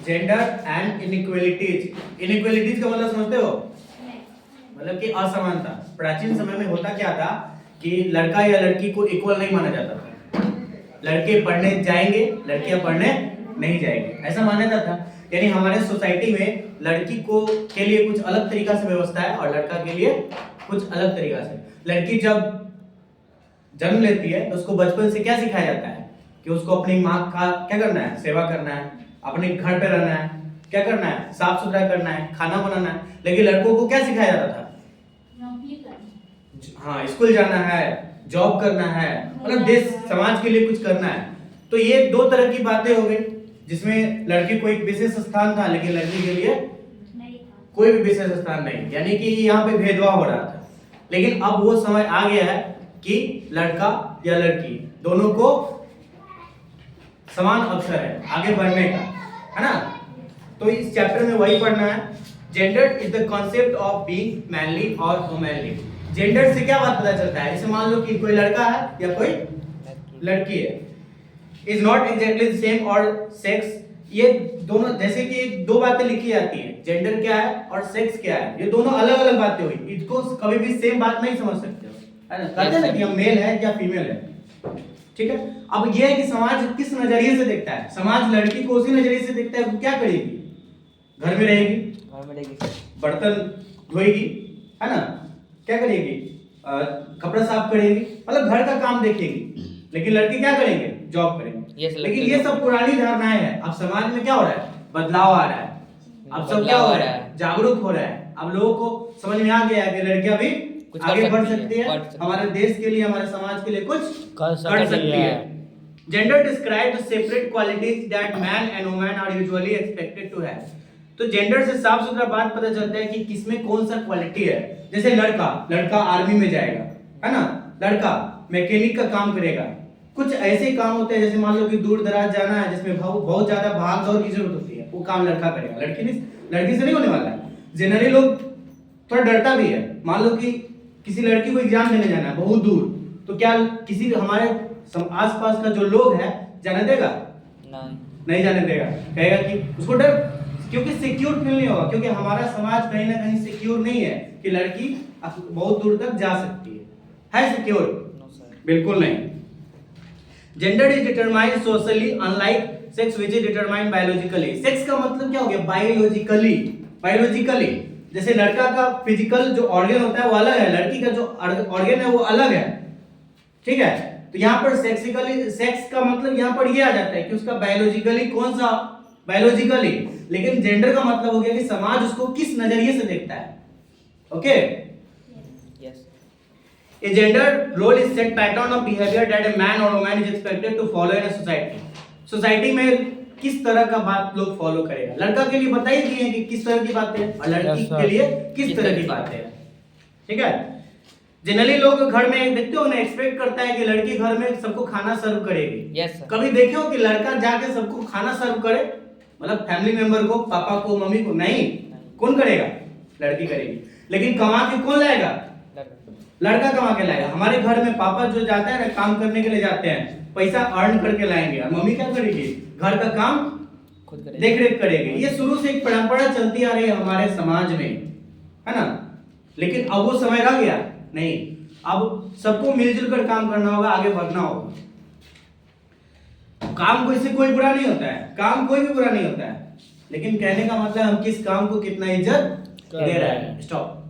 Gender and inequalities. Inequalities का मतलब समझते हो? मतलब कि असमानता। प्राचीन समय में होता क्या था कि लड़का या लड़की को इक्वल नहीं माना जाता था। लड़के पढ़ने जाएंगे, लड़कियां पढ़ने नहीं जाएंगे, ऐसा माना जाता था। यानी हमारे सोसाइटी में लड़की को के लिए कुछ अलग तरीका से व्यवस्था है और लड़का के लिए कुछ अलग तरीका से। लड़की जब जन्म लेती है तो उसको बचपन से क्या सिखाया जाता है कि उसको अपनी माँ का क्या करना है, सेवा करना है, अपने घर पे रहना है, क्या करना है, साफ सुथरा करना है, खाना बनाना है। लेकिन लड़कों को क्या सिखाया जाता था? हाँ, स्कूल जाना है, जॉब करना है, मतलब देश समाज के लिए कुछ करना है। तो ये दो तरह की बातें हो गई, जिसमें लड़की को एक विशेष स्थान था लेकिन लड़की के लिए कोई भी विशेष स्थान नहीं, यानी कि यहाँ पे भेदभाव हो रहा था। लेकिन अब वो समय आ गया है कि लड़का या लड़की दोनों को समान अवसर है आगे बढ़ने का, है ना। तो इस चैप्टर में वही पढ़ना है। Gender is the concept of being manly और वुमेनली। जेंडर से क्या बात पता चलता है? जैसे मान लो कि कोई लड़का है या कोई लड़की है। Is not exactly the same और सेक्स, ये दोनों जैसे कि दो बातें लिखी जाती है, जेंडर क्या है और सेक्स क्या है, ये दोनों अलग अलग बातें हुई। इसको कभी भी सेम बात नहीं समझ सकते हो, है ना। कहते हैं ना कि हम मेल है या फीमेल है, ठीक है। अब ये है कि समाज किस नजरिए से देखता है। समाज लड़की को उसी नजरिए से देखता है। वो क्या करेगी? घर में रहेगी, बर्तन धोएगी, है ना, क्या करेगी, कपड़ा साफ करेगी, मतलब घर का काम देखेगी। लेकिन लड़के क्या करेंगे? जॉब करेंगे। लेकिन ये सब पुरानी धारणाएं हैं। अब समाज में क्या हो रहा है? बदलाव आ रहा है। अब सब क्या हो रहा है? जागरूक हो रहा है। अब लोगों को समझ में आ गया है कि लड़कियां भी आगे बढ़ सकती है, हमारे देश के लिए, हमारे समाज के लिए कुछ कर सकती है। Gender describe the separate qualities that man and woman are usually expected to have. तो जेंडर से साफ सुथरा बात पता चलता है कि किसमें कौन सा क्वालिटी है। जैसे लड़का आर्मी में जाएगा, है ना, लड़का मैकेनिक का काम करेगा। कुछ ऐसे काम होते हैं जैसे मान लो कि दूर दराज जाना है जिसमें बहुत ज्यादा भाग दौड़ की जरूरत होती है, वो काम लड़का करेगा, लड़की से नहीं होने वाला है। जनरली लोग थोड़ा डरता भी है। मान लो कि किसी लड़की को एग्जाम देने जाना है बहुत दूर, तो क्या किसी हमारे आसपास का जो लोग है जाने देगा? नहीं जाने देगा। कहेगा कि उसको डर, क्योंकि सिक्योर फील नहीं होगा। क्योंकि हमारा समाज कहीं ना कहीं सिक्योर नहीं है कि लड़की बहुत दूर तक जा सकती है सिक्योर? बिल्कुल नहीं। Gender is determined socially unlike sex which is determined biologically. Sex का मतलब क्या हो गया? बायोलॉजिकली। जैसे लड़का का फिजिकल जो ऑर्गन होता है वो अलग है, लड़की का जो ऑर्गन है वो अलग है, ठीक है। तो यहाँ पर सेक्स का मतलब यहाँ पर ये आ जाता है कि उसका बायोलॉजिकली कौन सा, बायोलॉजिकली। लेकिन जेंडर का मतलब हो गया कि समाज उसको किस नजरिए से देखता है। Okay, A gender role is set pattern of behavior that a man or woman is expected to follow in a society. Society में किस तरह का बात लोग फॉलो करेगा। लड़का के लिए बताई दी है कि किस तरह की बातें हैं और लड़की के लिए किस तरह की बातें हैं, ठीक है। जनरली लोग घर में देखते हो ना, एक्सपेक्ट करता है कि लड़की घर में सबको खाना सर्व करेगी। yes, कभी देखे हो कि लड़का जाके सबको खाना सर्व करे? मतलब फैमिली मेंबर को, पापा को, मम्मी को? नहीं। कौन करेगा? लड़की करेगी। लेकिन कमा के कौन लाएगा? लड़का कमा के लाएगा। हमारे घर में पापा जो जाता है ना, काम करने के लिए जाते हैं, पैसा अर्न करके लाएंगे, और मम्मी क्या करेगी? घर का काम खुद देख रेख करेगी। ये शुरू से एक परंपरा चलती आ रही है हमारे समाज में, है ना। लेकिन अब वो समय रह गया नहीं। अब सबको मिलजुल कर काम करना होगा, आगे बढ़ना होगा। काम कोई से कोई बुरा नहीं होता है, काम कोई भी बुरा नहीं होता है, लेकिन कहने का मतलब हम किस काम को कितना इज्जत दे रहे हैं। स्टॉप।